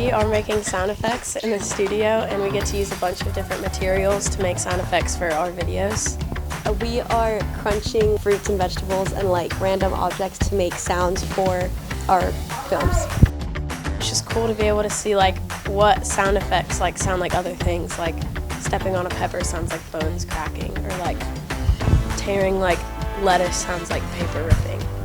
We are making sound effects in the studio, and we get to use a bunch of different materials to make sound effects for our videos. We are crunching fruits and vegetables and like random objects to make sounds for our films. It's just cool to be able to see like what sound effects like sound like other things, like stepping on a pepper sounds like bones cracking, or like tearing like lettuce sounds like paper ripping.